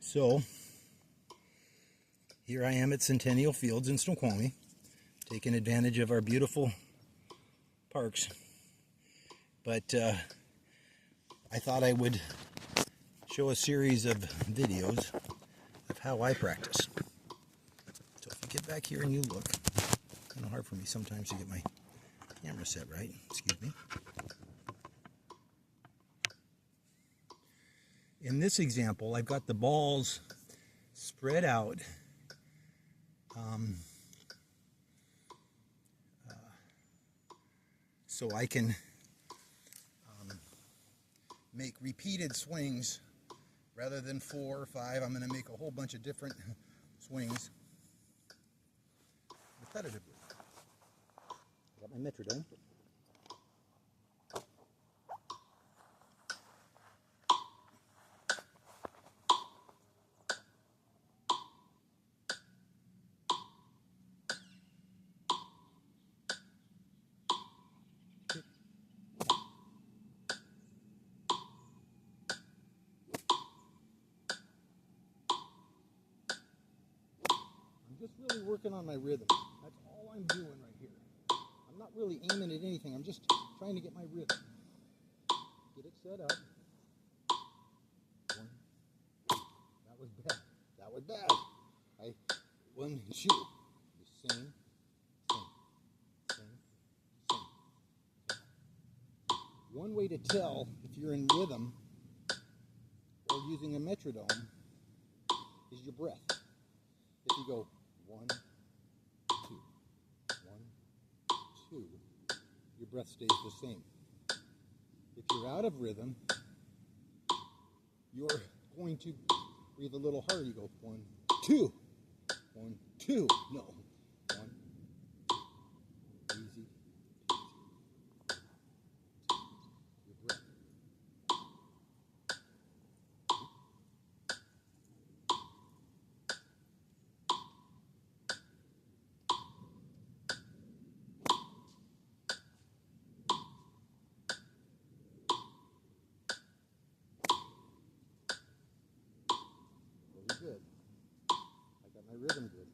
So here I am at Centennial Fields in Snoqualmie, taking advantage of our beautiful parks. But I thought I would show a series of videos of how I practice. So if you get back here and you look, it's kind of hard for me sometimes to get my camera set right. Excuse me. In this example, I've got the balls spread out so I can make repeated swings rather than 4 or 5. I'm going to make a whole bunch of different swings repetitively. Got my metronome. Just really working on my rhythm. That's all I'm doing right here. I'm not really aiming at anything. I'm just trying to get my rhythm. Get it set up. 1. That was bad. That was bad. 1, 2. The same. One way to tell if you're in rhythm or using a metronome is your breath. If you go 1, 2, 1, 2, your breath stays the same. If you're out of rhythm, you're going to breathe a little harder. You go 1, 2, 1, 2. No. 1, easy. Your breath. Good. I got my rhythm good.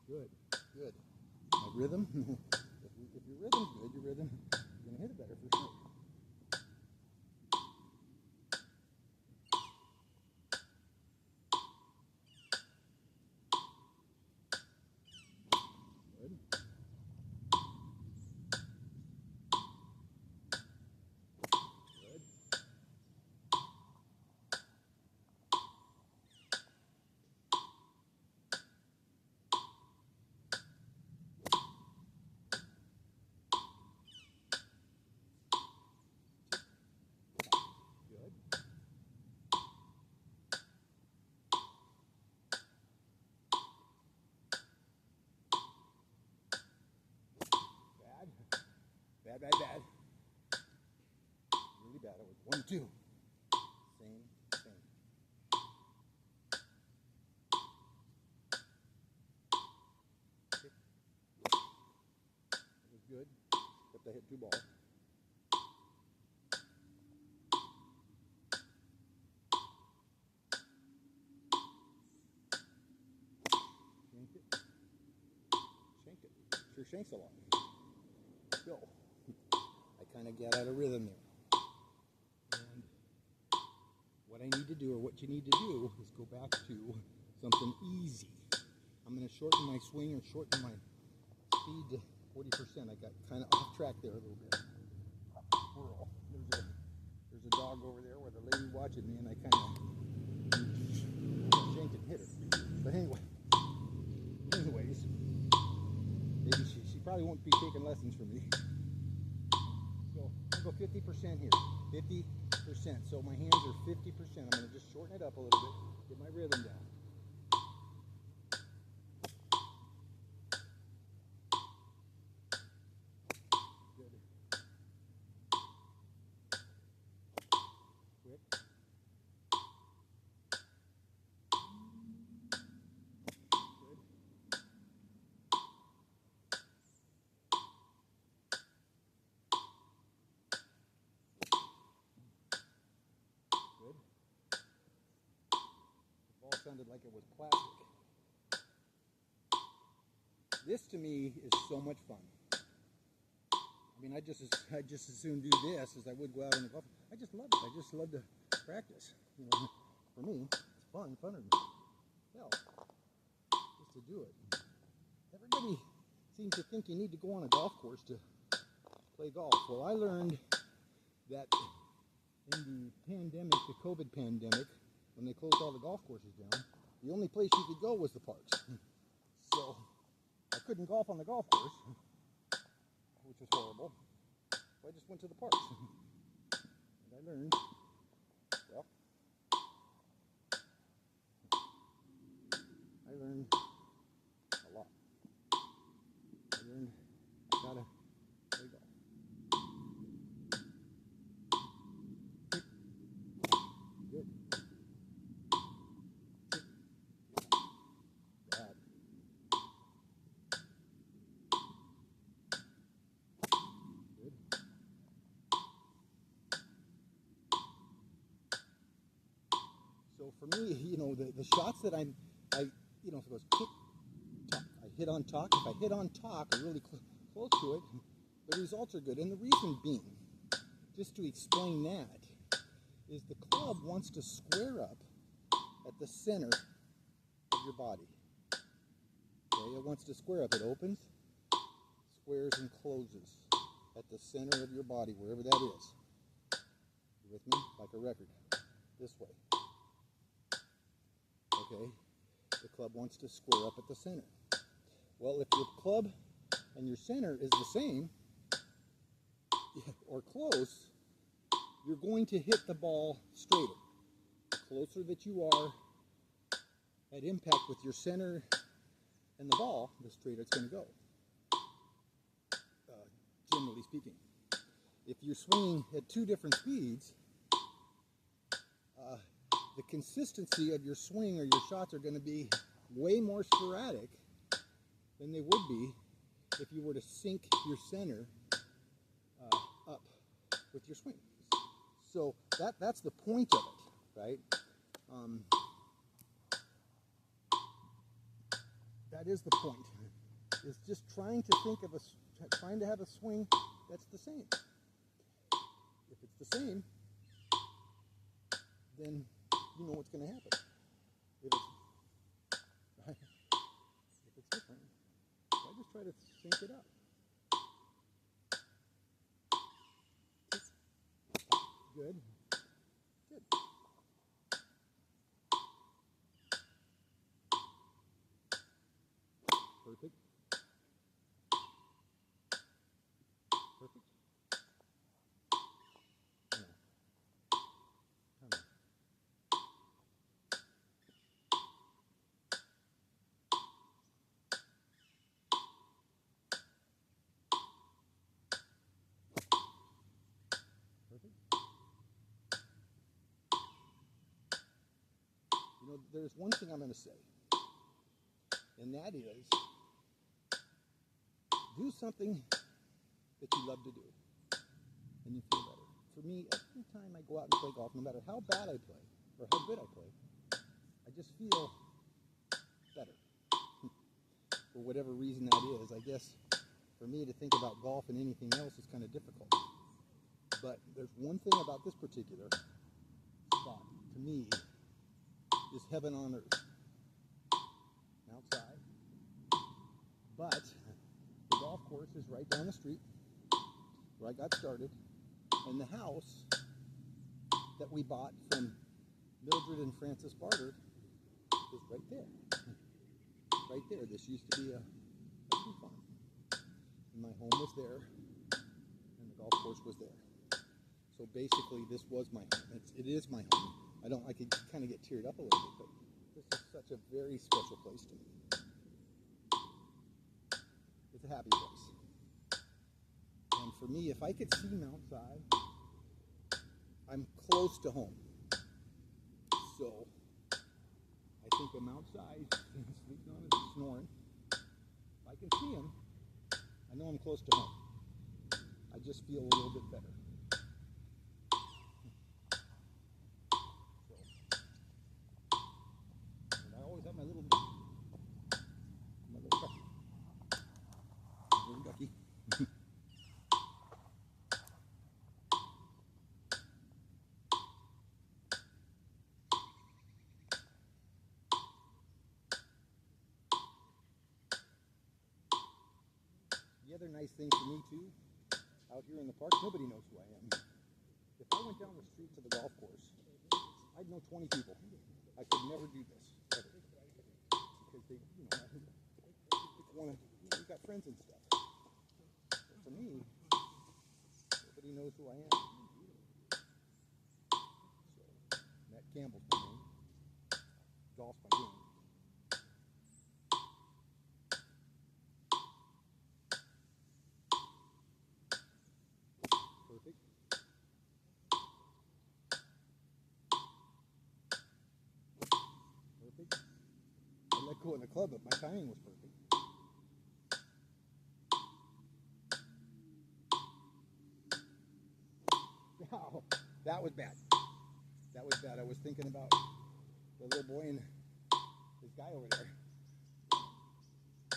Good, good. My rhythm, if your rhythm's good, you're going to hit it better for sure. Good. Bad. Really bad. It was 1, 2. Same. Okay. That was good. Except I hit 2 balls. Shanked it. Sure shanks a lot. Go. I kind of get out of rhythm there. And what I need to do, or what you need to do, is go back to something easy. I'm going to shorten my swing or shorten my speed to 40%. I got kind of off track there a little bit. Squirrel. There's a dog over there with a lady watching me, and I kind of shanked and hit her. But anyways, maybe she probably won't be taking lessons from me. So I'll go 50% here. 50%. So my hands are 50%. I'm going to just shorten it up a little bit, get my rhythm down. Good. Quick. Good. sounded like it was plastic. This to me is so much fun. I mean, I just as soon do this as I would go out on the golf. I just love it. I just love to practice. You know, for me, it's funner than hell just to do it. Everybody seems to think you need to go on a golf course to play golf. Well, I learned that in the pandemic, the COVID pandemic, when they closed all the golf courses down, the only place you could go was the parks. So I couldn't golf on the golf course, which was horrible. So I just went to the parks. And I learned, well, a lot. I learned I gotta play golf. Good. Bad. Good. So for me, you know, the shots that you know, if it goes kick, talk, I hit on talk. If I hit on talk, or really close to it, the results are good. And the reason being, just to explain that, is the club wants to square up at the center of your body. Okay, it wants to square up. It opens, squares, and closes at the center of your body, wherever that is. You with me? Like a record. This way. Okay? The club wants to square up at the center. Well, if your club and your center is the same, or close, you're going to hit the ball straighter. The closer that you are at impact with your center and the ball, the straighter it's going to go, generally speaking. If you're swinging at two different speeds, the consistency of your swing or your shots are going to be way more sporadic than they would be if you were to sync your center up with your swing. So that's the point of it, right? That is the point. It's just trying to have a swing that's the same. If it's the same, then you know what's going to happen. If it's different, so I just try to sync it up. Good. Good. Perfect. Perfect. No. You know, there's one thing I'm going to say, and that is, do something that you love to do, and you feel better. For me, every time I go out and play golf, no matter how bad I play, or how good I play, I just feel better. For whatever reason that is, I guess, for me to think about golf and anything else is kind of difficult. But there's one thing about this particular spot, to me, is heaven on earth. Outside. But the golf course is right down the street where I got started, and the house that we bought from Mildred and Francis Barter is right there. Right there. This used to be a tree farm. And my home was there, and the golf course was there. So basically, this was my home. It is my home. I could kind of get teared up a little bit, but this is such a very special place to me. It's a happy place. And for me, if I could see Mount Si, I'm close to home. So I think of Mount Si sleeping on it, snoring. If I can see him, I know I'm close to home. I just feel a little bit better. other nice thing for me too, out here in the park, nobody knows who I am. If I went down the street to the golf course, I'd know 20 people. I could never do this ever, because they, want to. You've got friends and stuff. But for me, nobody knows who I am. So, Matt Campbell's my name. Golf's my game. Perfect. Perfect. I let go of the club, but my timing was perfect. Wow, that was bad. That was bad. I was thinking about the little boy and this guy over there.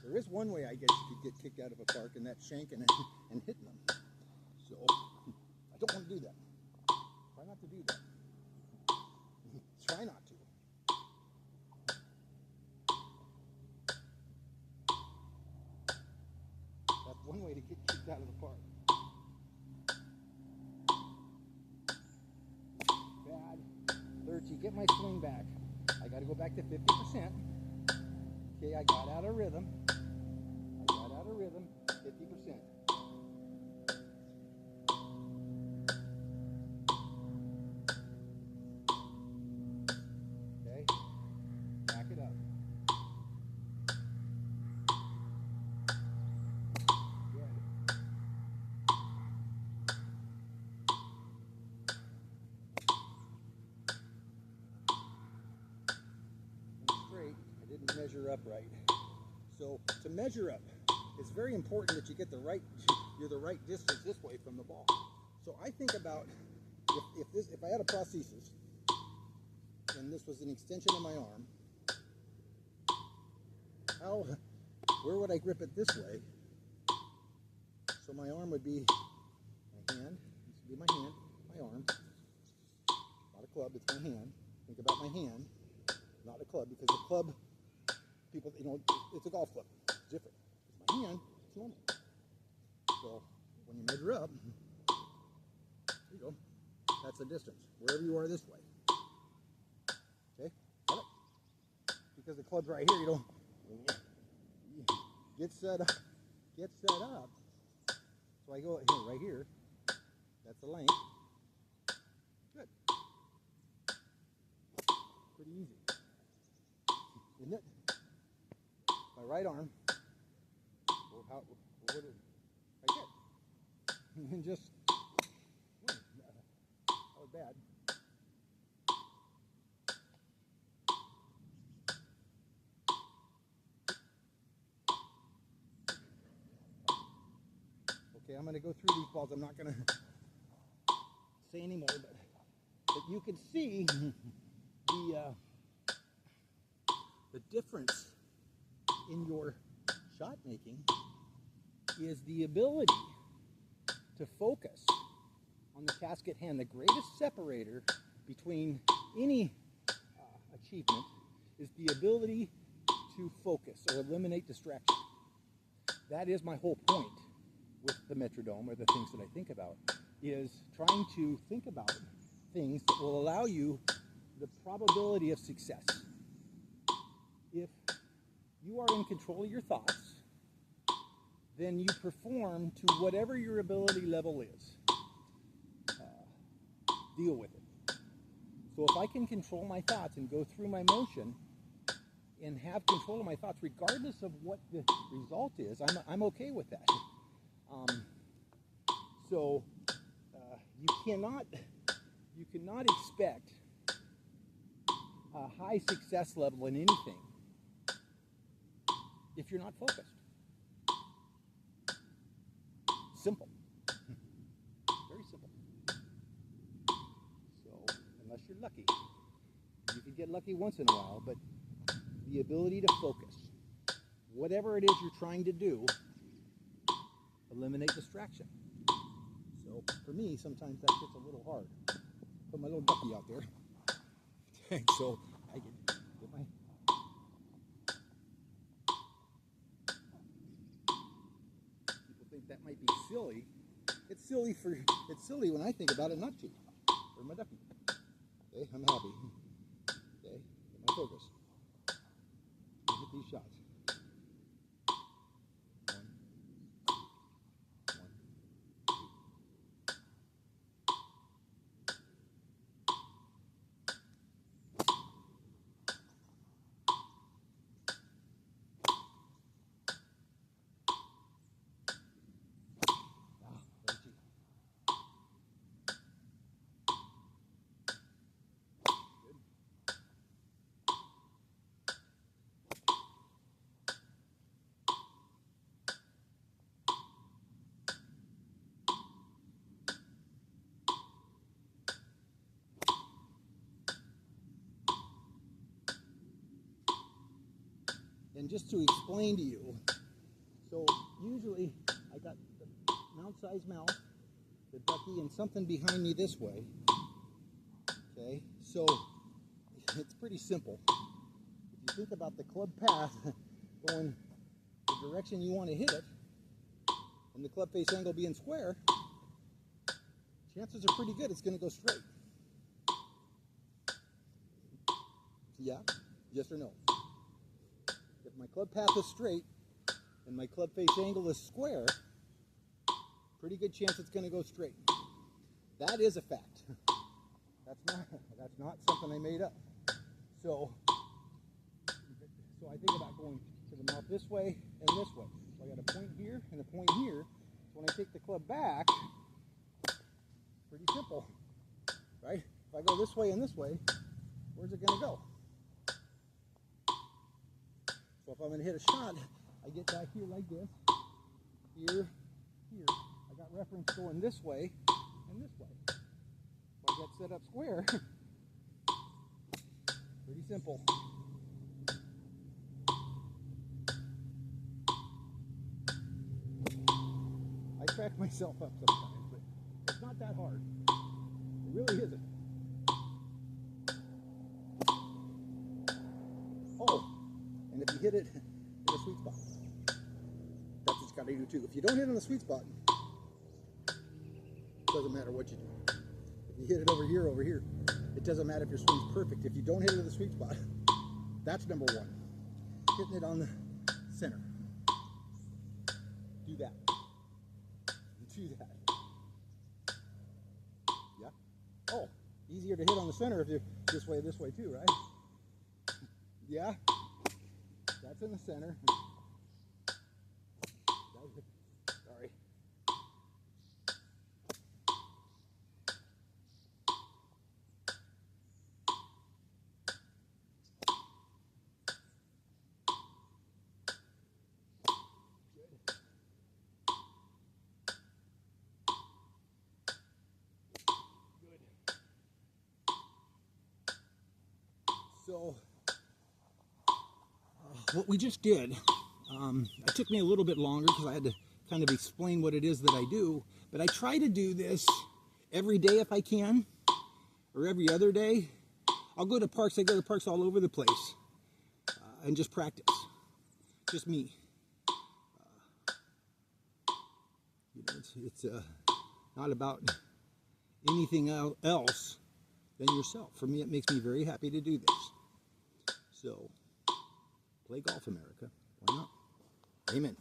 There is one way I guess you could get kicked out of a park, and that's shanking and hitting them. So, I don't want to do that. Try not to do that. Try not to. That's one way to get kicked out of the park. Bad. 30. Get my swing back. I got to go back to 50%. Okay, I got out of rhythm. 50%. Okay, back it up. Good. Straight. I didn't measure up right. So to measure up, it's very important that you get you're the right distance this way from the ball. So I think about if I had a prosthesis and this was an extension of my arm, where would I grip it this way? So my arm would be my hand. This would be my hand, my arm. Not a club, it's my hand. Think about my hand, not a club, because a club, people, it's a golf club. It's different. My hand, it's normal. So when you measure up, there you go. That's the distance. Wherever you are this way. Okay? Got it? Because the club's right here, you get set up. So I go here, right here. That's the length. Good. Pretty easy. Isn't it? My right arm. Right there. And just, that was bad. Okay, I'm going to go through these balls. I'm not going to say anymore, but you can see the difference in your shot making is the ability to focus on the task at hand. The greatest separator between any achievement is the ability to focus or eliminate distraction. That is my whole point with the metrodome, or the things that I think about, is trying to think about things that will allow you the probability of success. If you are in control of your thoughts, then you perform to whatever your ability level is. Deal with it. So if I can control my thoughts and go through my motion and have control of my thoughts regardless of what the result is, I'm okay with that. So you cannot expect a high success level in anything if you're not focused. Simple. Very simple. So, unless you're lucky, you can get lucky once in a while, but the ability to focus, whatever it is you're trying to do, eliminate distraction. So, for me, sometimes that gets a little hard. Put my little ducky out there. So, I can get my... silly. It's silly when I think about it not to. For my ducky. Okay, I'm happy. Okay, get my focus. Hit these shots. And just to explain to you, so usually I got the mount-sized mouth, the ducky, and something behind me this way. Okay, so it's pretty simple. If you think about the club path going the direction you want to hit it, and the club face angle being square, chances are pretty good it's going to go straight. Yeah? Yes or no? If my club path is straight and my club face angle is square, pretty good chance it's going to go straight. That is a fact. That's not something I made up. So I think about going to the mouth this way and this way. So I got a point here and a point here. So when I take the club back, pretty simple, right? If I go this way and this way, where's it going to go? So if I'm going to hit a shot, I get back here like this, here, here. I got reference going this way and this way. So I get set up square. Pretty simple. I crack myself up sometimes, but it's not that hard. It really isn't. Oh, and if you hit it in the sweet spot, that's what you got to do too. If you don't hit it in the sweet spot, it doesn't matter what you do. If you hit it over here, it doesn't matter if your swing's perfect. If you don't hit it in the sweet spot, that's number one. Hitting it on the center. Do that. Do that. Yeah? Oh, easier to hit on the center if you're this way too, right? Yeah? That's in the center. Sorry. So, what we just did, it took me a little bit longer because I had to kind of explain what it is that I do, but I try to do this every day if I can, or every other day. I'll go to parks, I go to parks all over the place, and just practice. Just me. You know, it's not about anything else than yourself. For me, it makes me very happy to do this. So, play golf, America. Why not? Amen.